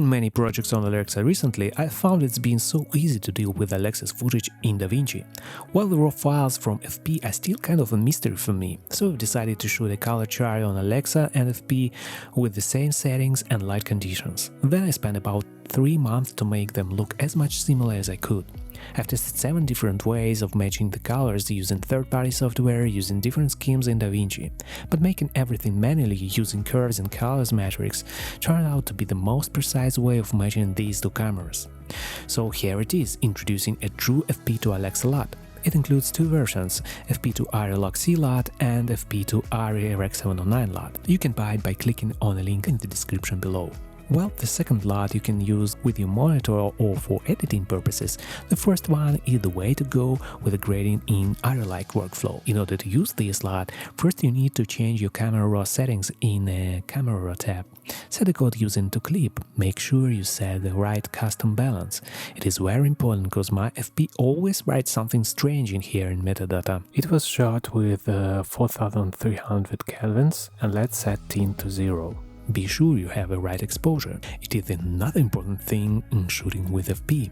In many projects on Alexa recently, I found it's been so easy to deal with Alexa's footage in DaVinci. While the raw files from FP are still kind of a mystery for me, so I've decided to shoot a color chart on Alexa and FP with the same settings and light conditions. Then I spent about 3 months to make them look as much similar as I could. I've tested 7 different ways of matching the colors using third-party software, using different schemes in DaVinci, but making everything manually using curves and colors matrix turned out to be the most precise way of matching these two cameras. So here it is, introducing a true FP to Alexa LUT. It includes 2 versions, fp to ARRI Alexa LUT and fp to ARRI Alexa 709 LUT. You can buy it by clicking on a link in the description below. Well, the second LUT you can use with your monitor or for editing purposes. The first one is the way to go with the grading in ARRI-like workflow. In order to use this LUT, first you need to change your camera raw settings in a camera raw tab. Set the code using toClip. Make sure you set the right custom balance. It is very important because my FP always writes something strange in here in metadata. It was shot with 4300 kelvins and let's set tint to 0. Be sure you have the right exposure. It is another important thing in shooting with FP.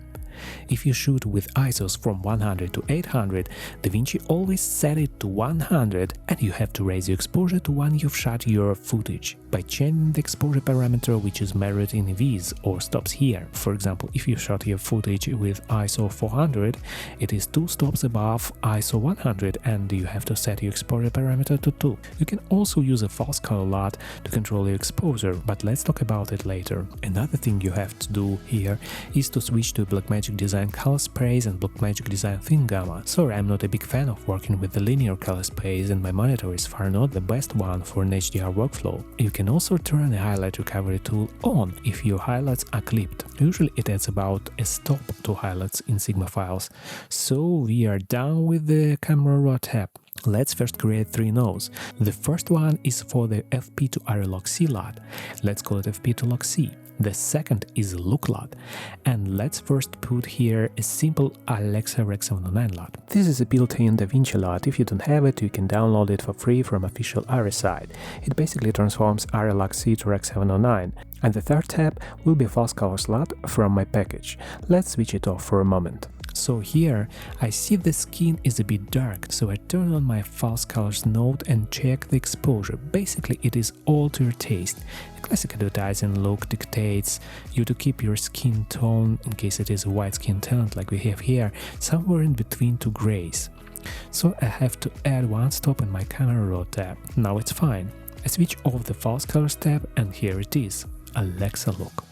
If you shoot with ISOs from 100 to 800, DaVinci always set it to 100 and you have to raise your exposure to when you've shot your footage by changing the exposure parameter which is measured in EVs or stops here. For example, if you shot your footage with ISO 400, it is 2 stops above ISO 100 and you have to set your exposure parameter to 2. You can also use a false color LUT to control your exposure, but let's talk about it later. Another thing you have to do here is to switch to Blackmagic Design color space and Blackmagic Design thin gamma. Sorry, I'm not a big fan of working with the linear color space and my monitor is far not the best one for an HDR workflow. You can also turn the highlight recovery tool on if your highlights are clipped. Usually it adds about a stop to highlights in Sigma files. So we are done with the camera raw tab. Let's first create 3 nodes. The first one is for the fp to ARRI Alexa LUT. Let's call it fp to Alexa. The second is Look LUT, and let's first put here a simple Alexa 709 LUT. This is a built-in DaVinci LUT. If you don't have it, you can download it for free from official ARRI site. It basically transforms ARRI Alexa to Alexa 709. And the third tab will be false colors LUT from my package. Let's switch it off for a moment. So here I see the skin is a bit dark, so I turn on my false colors node and check the exposure. Basically it is all to your taste. A classic advertising look dictates you to keep your skin tone, in case it is a white skin tone like we have here, somewhere in between 2 grays. So I have to add 1 stop in my camera raw tab. Now it's fine. I switch off the false colors tab and here it is, Alexa Look.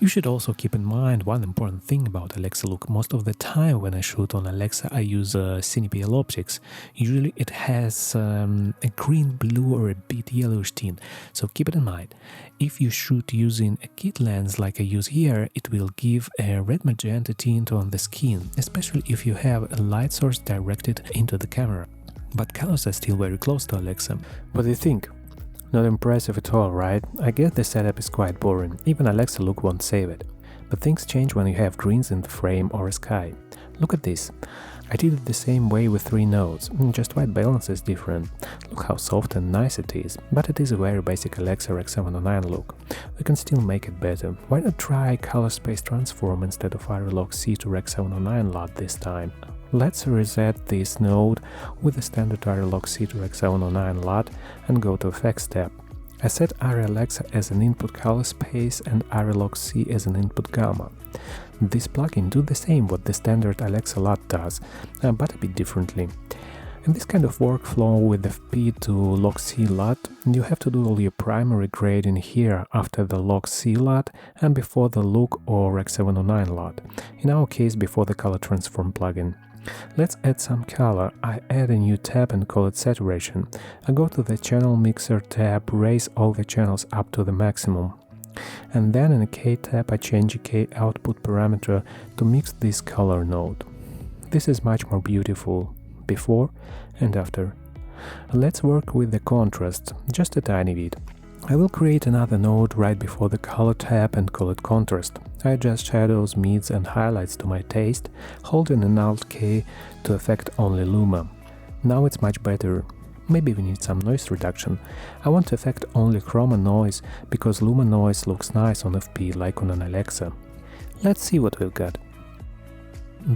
You should also keep in mind one important thing about Alexa Look. Most of the time when I shoot on Alexa I use CinePL optics. Usually it has a green, blue or a bit yellowish tint, so keep it in mind. If you shoot using a kit lens like I use here, it will give a red magenta tint on the skin, especially if you have a light source directed into the camera. But colors are still very close to Alexa. What do you think? Not impressive at all, right? I guess the setup is quite boring, even Alexa Look won't save it. But things change when you have greens in the frame or a sky. Look at this. I did it the same way with 3 nodes, just white balance is different. Look how soft and nice it is, but it is a very basic Alexa 709 look. We can still make it better. Why not try color space transform instead of ARRI Alexa to Alexa 709 LUT this time? Let's reset this node with the standard ARRI Alexa to Alexa 709 LUT and go to Effects tab. I set ARRI Alexa as an input color space and ARRI Alexa as an input gamma. This plugin do the same what the standard Alexa LUT does, but a bit differently. In this kind of workflow with fp to Alexa LUT, you have to do all your primary grading here after the Alexa LUT and before the Look or Alexa 709 LUT, in our case before the color transform plugin. Let's add some color. I add a new tab and call it Saturation. I go to the Channel Mixer tab, raise all the channels up to the maximum. And then in the K tab I change the K output parameter to mix this color node. This is much more beautiful, before and after. Let's work with the contrast, just a tiny bit. I will create another node right before the color tab and call it Contrast. I adjust shadows, mids and highlights to my taste, holding an Alt-K to affect only Luma. Now it's much better. Maybe we need some noise reduction. I want to affect only chroma noise because luma noise looks nice on FP like on an Alexa. Let's see what we've got.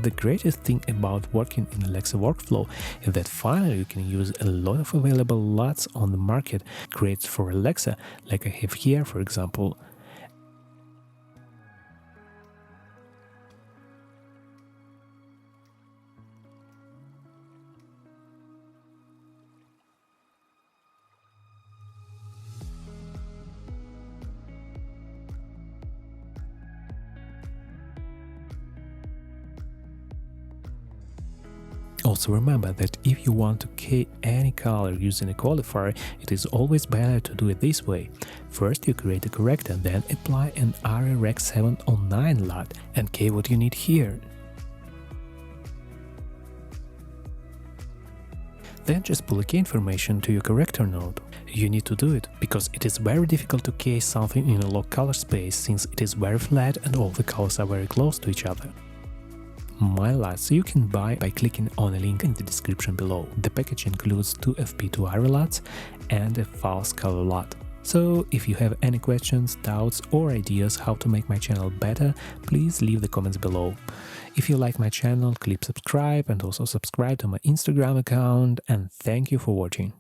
The greatest thing about working in Alexa workflow is that finally you can use a lot of available LUTs on the market created for Alexa, like I have here, for example. Also remember that if you want to key any color using a qualifier, it is always better to do it this way. First you create a corrector, then apply an ARRI Rec 709 LUT and key what you need here. Then just pull a key information to your corrector node. You need to do it, because it is very difficult to key something in a locked color space since it is very flat and all the colors are very close to each other. My LUTs you can buy by clicking on a link in the description below. The package includes 2 fp.To ARRI LUTs and a false color LUT. So if you have any questions, doubts or ideas how to make my channel better, please leave the comments below. If you like my channel, click subscribe and also subscribe to my Instagram account, and thank you for watching.